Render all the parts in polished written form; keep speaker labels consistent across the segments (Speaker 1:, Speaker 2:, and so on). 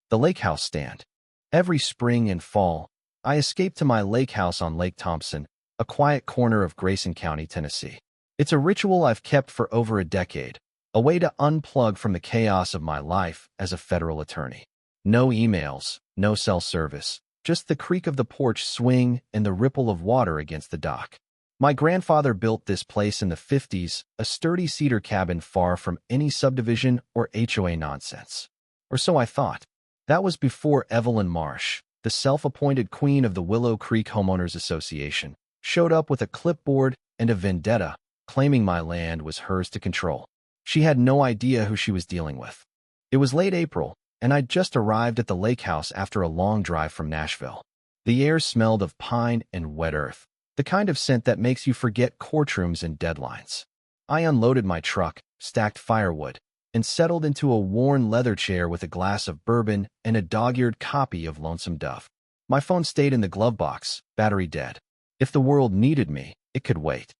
Speaker 1: The lake house stand. Every spring and fall, I escape to my lake house on Lake Thompson, a quiet corner of Grayson County, Tennessee. It's a ritual I've kept for over a decade, a way to unplug from the chaos of my life as a federal attorney. No emails, no cell service, just the creak of the porch swing and the ripple of water against the dock. My grandfather built this place in the 50s, a sturdy cedar cabin far from any subdivision or HOA nonsense. Or so I thought. That was before Evelyn Marsh, the self-appointed queen of the Willow Creek Homeowners Association, showed up with a clipboard and a vendetta, claiming my land was hers to control. She had no idea who she was dealing with. It was late April, and I'd just arrived at the lake house after a long drive from Nashville. The air smelled of pine and wet earth, the kind of scent that makes you forget courtrooms and deadlines. I unloaded my truck, stacked firewood, and settled into a worn leather chair with a glass of bourbon and a dog-eared copy of Lonesome Dove. My phone stayed in the glove box, battery dead. If the world needed me, it could wait.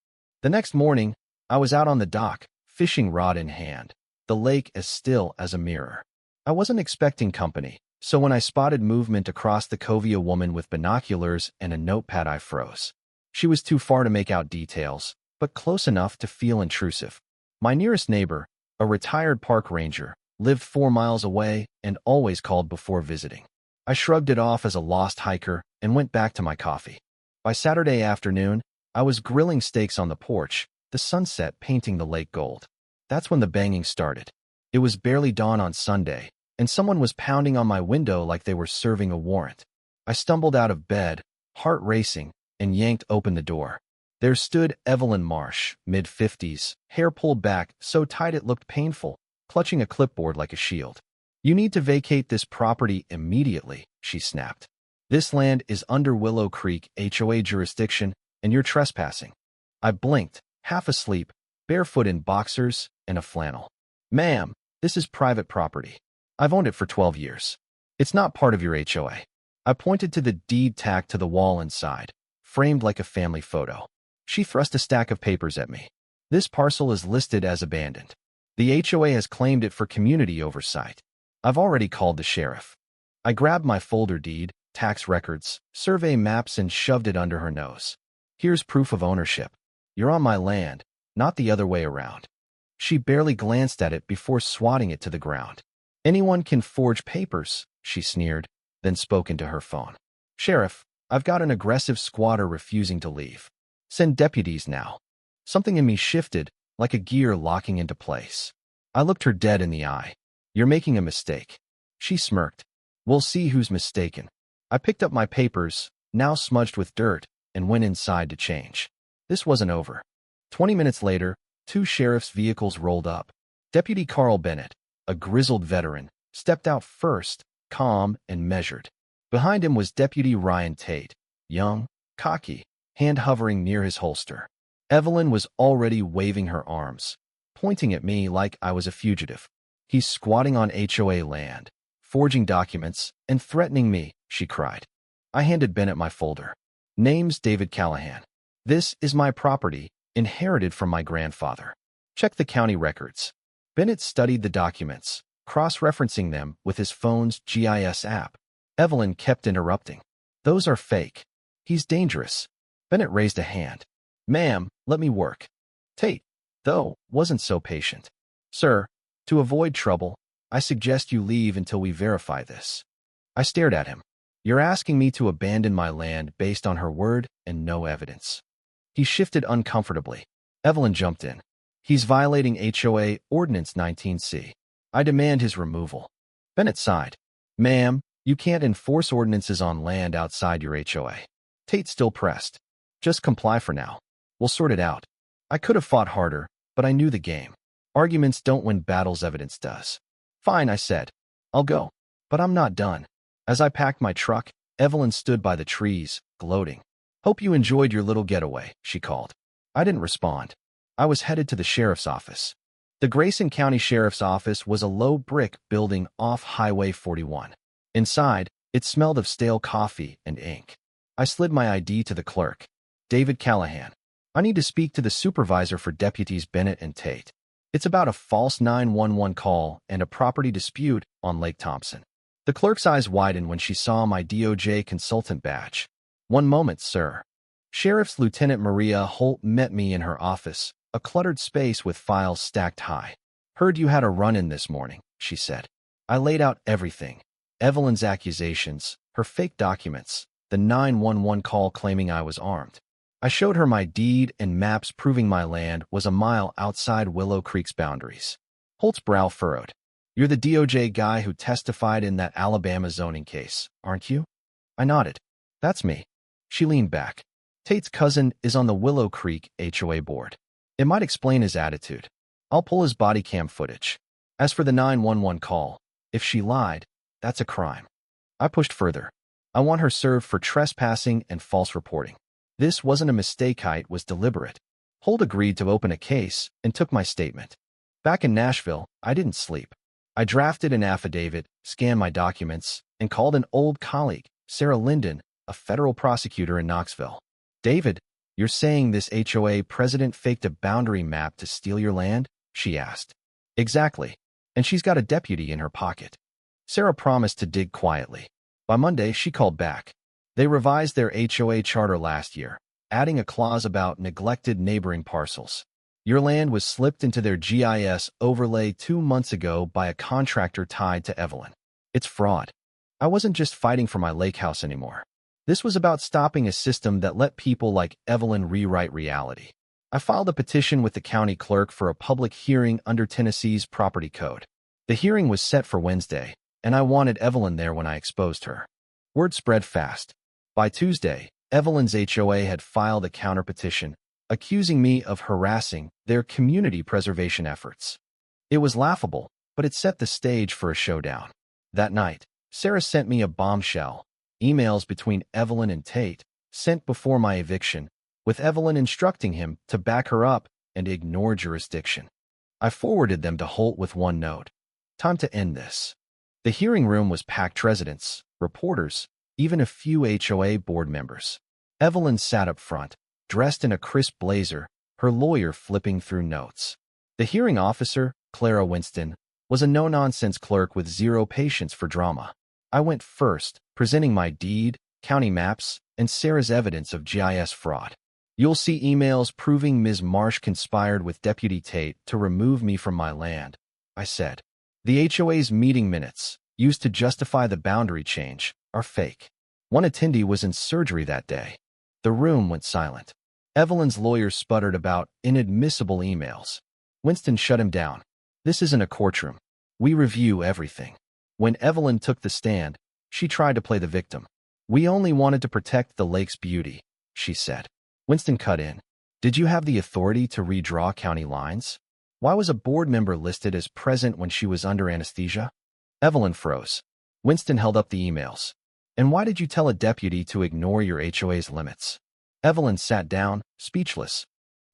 Speaker 1: The next morning, I was out on the dock, fishing rod in hand, the lake as still as a mirror. I wasn't expecting company, so when I spotted movement across the cove, a woman with binoculars and a notepad, I froze. She was too far to make out details, but close enough to feel intrusive. My nearest neighbor, a retired park ranger, lived 4 miles away and always called before visiting. I shrugged it off as a lost hiker and went back to my coffee. By Saturday afternoon, I was grilling steaks on the porch, the sunset painting the lake gold. That's when the banging started. It was barely dawn on Sunday, and someone was pounding on my window like they were serving a warrant. I stumbled out of bed, heart racing, and yanked open the door. There stood Evelyn Marsh, mid-50s, hair pulled back so tight it looked painful, clutching a clipboard like a shield. "You need to vacate this property immediately," she snapped. "This land is under Willow Creek HOA jurisdiction, and you're trespassing." I blinked, half asleep, barefoot in boxers and a flannel. "Ma'am, this is private property. I've owned it for 12 years. It's not part of your HOA." I pointed to the deed tacked to the wall inside, framed like a family photo. She thrust a stack of papers at me. "This parcel is listed as abandoned. The HOA has claimed it for community oversight. I've already called the sheriff." I grabbed my folder deed, tax records, survey maps, and shoved it under her nose. "Here's proof of ownership. You're on my land, not the other way around." She barely glanced at it before swatting it to the ground. "Anyone can forge papers," she sneered, then spoke into her phone. "Sheriff, I've got an aggressive squatter refusing to leave. Send deputies now." Something in me shifted, like a gear locking into place. I looked her dead in the eye. "You're making a mistake." She smirked. "We'll see who's mistaken." I picked up my papers, now smudged with dirt, and went inside to change. This wasn't over. 20 minutes later, 2 sheriff's vehicles rolled up. Deputy Carl Bennett, a grizzled veteran, stepped out first, calm and measured. Behind him was Deputy Ryan Tate, young, cocky, hand hovering near his holster. Evelyn was already waving her arms, pointing at me like I was a fugitive. "He's squatting on HOA land, forging documents, and threatening me," she cried. I handed Bennett my folder. "Name's David Callahan. This is my property, inherited from my grandfather. Check the county records." Bennett studied the documents, cross-referencing them with his phone's GIS app. Evelyn kept interrupting. "Those are fake. He's dangerous." Bennett raised a hand. "Ma'am, let me work." Tate, though, wasn't so patient. "Sir, to avoid trouble, I suggest you leave until we verify this." I stared at him. "You're asking me to abandon my land based on her word and no evidence." He shifted uncomfortably. Evelyn jumped in. "He's violating HOA Ordinance 19C. I demand his removal." Bennett sighed. "Ma'am, you can't enforce ordinances on land outside your HOA." Tate still pressed. "Just comply for now. We'll sort it out." I could have fought harder, but I knew the game. Arguments don't win battles, evidence does. "Fine," I said. "I'll go." But I'm not done. As I packed my truck, Evelyn stood by the trees, gloating. "Hope you enjoyed your little getaway," she called. I didn't respond. I was headed to the sheriff's office. The Grayson County Sheriff's Office was a low brick building off Highway 41. Inside, it smelled of stale coffee and ink. I slid my ID to the clerk. "David Callahan. I need to speak to the supervisor for Deputies Bennett and Tate. It's about a false 911 call and a property dispute on Lake Thompson." The clerk's eyes widened when she saw my DOJ consultant badge. "One moment, sir." Sheriff's Lieutenant Maria Holt met me in her office, a cluttered space with files stacked high. "Heard you had a run-in this morning," she said. I laid out everything. Evelyn's accusations, her fake documents, the 911 call claiming I was armed. I showed her my deed and maps proving my land was a mile outside Willow Creek's boundaries. Holt's brow furrowed. "You're the DOJ guy who testified in that Alabama zoning case, aren't you?" I nodded. "That's me." She leaned back. "Tate's cousin is on the Willow Creek HOA board. It might explain his attitude. I'll pull his body cam footage. As for the 911 call, if she lied, that's a crime." I pushed further. "I want her served for trespassing and false reporting. This wasn't a mistake, it was deliberate." Holt agreed to open a case and took my statement. Back in Nashville, I didn't sleep. I drafted an affidavit, scanned my documents, and called an old colleague, Sarah Linden, a federal prosecutor in Knoxville. "David, you're saying this HOA president faked a boundary map to steal your land?" she asked. "Exactly. And she's got a deputy in her pocket." Sarah promised to dig quietly. By Monday, she called back. They revised their HOA charter last year, adding a clause about neglected neighboring parcels. "Your land was slipped into their GIS overlay 2 months ago by a contractor tied to Evelyn. It's fraud." I wasn't just fighting for my lake house anymore. This was about stopping a system that let people like Evelyn rewrite reality. I filed a petition with the county clerk for a public hearing under Tennessee's property code. The hearing was set for Wednesday, and I wanted Evelyn there when I exposed her. Word spread fast. By Tuesday, Evelyn's HOA had filed a counterpetition, accusing me of harassing their community preservation efforts. It was laughable, but it set the stage for a showdown. That night, Sarah sent me a bombshell, emails between Evelyn and Tate, sent before my eviction, with Evelyn instructing him to back her up and ignore jurisdiction. I forwarded them to Holt with one note: "Time to end this." The hearing room was packed: residents, reporters, even a few HOA board members. Evelyn sat up front, dressed in a crisp blazer, her lawyer flipping through notes. The hearing officer, Clara Winston, was a no-nonsense clerk with zero patience for drama. I went first, presenting my deed, county maps, and Sarah's evidence of GIS fraud. "You'll see emails proving Ms. Marsh conspired with Deputy Tate to remove me from my land," I said. "The HOA's meeting minutes, used to justify the boundary change, are fake." One attendee was in surgery that day. The room went silent. Evelyn's lawyer sputtered about inadmissible emails. Winston shut him down. "This isn't a courtroom. We review everything." When Evelyn took the stand, she tried to play the victim. "We only wanted to protect the lake's beauty," she said. Winston cut in. "Did you have the authority to redraw county lines? Why was a board member listed as present when she was under anesthesia?" Evelyn froze. Winston held up the emails. "And why did you tell a deputy to ignore your HOA's limits?" Evelyn sat down, speechless.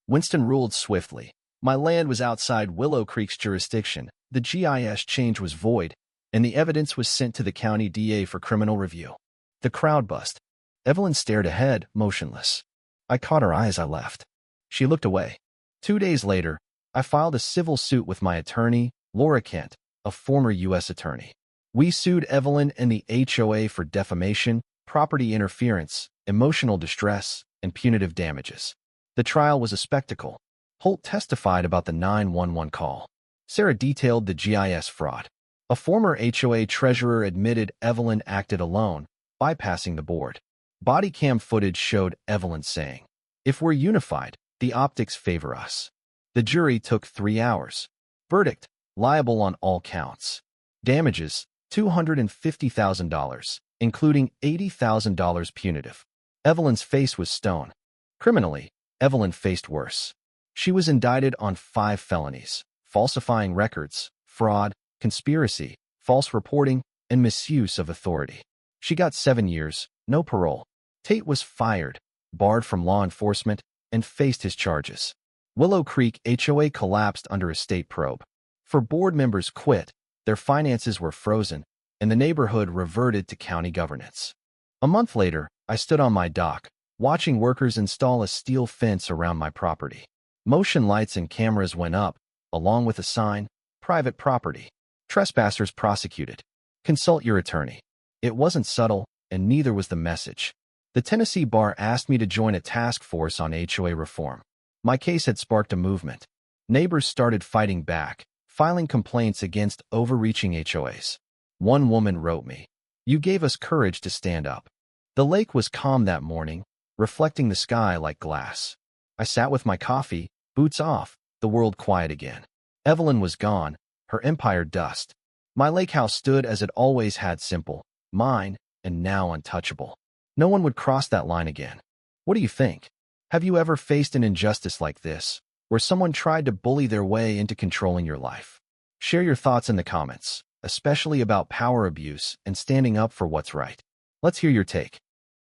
Speaker 1: Winston ruled swiftly. "My land was outside Willow Creek's jurisdiction, the GIS change was void, and the evidence was sent to the county DA for criminal review." The crowd buzzed. Evelyn stared ahead, motionless. I caught her eye as I left. She looked away. 2 days later, I filed a civil suit with my attorney, Laura Kent, a former U.S. attorney. We sued Evelyn and the HOA for defamation, property interference, emotional distress, and punitive damages. The trial was a spectacle. Holt testified about the 911 call. Sarah detailed the GIS fraud. A former HOA treasurer admitted Evelyn acted alone, bypassing the board. Body cam footage showed Evelyn saying, "If we're unified, the optics favor us." The jury took 3 hours. Verdict: liable on all counts. Damages: $250,000, including $80,000 punitive. Evelyn's face was stone. Criminally, Evelyn faced worse. She was indicted on 5 felonies: falsifying records, fraud, conspiracy, false reporting, and misuse of authority. She got 7 years, no parole. Tate was fired, barred from law enforcement, and faced his charges. Willow Creek HOA collapsed under a state probe. For board members quit, their finances were frozen, and the neighborhood reverted to county governance. A month later, I stood on my dock, watching workers install a steel fence around my property. Motion lights and cameras went up, along with a sign, "Private property. Trespassers prosecuted." Consult your attorney. It wasn't subtle, and neither was the message. The Tennessee bar asked me to join a task force on HOA reform. My case had sparked a movement. Neighbors started fighting back, filing complaints against overreaching HOAs. One woman wrote me, "You gave us courage to stand up." The lake was calm that morning, reflecting the sky like glass. I sat with my coffee, boots off, the world quiet again. Evelyn was gone, her empire dust. My lake house stood as it always had, simple, mine, and now untouchable. No one would cross that line again. What do you think? Have you ever faced an injustice like this, where someone tried to bully their way into controlling your life? Share your thoughts in the comments, especially about power abuse and standing up for what's right. Let's hear your take.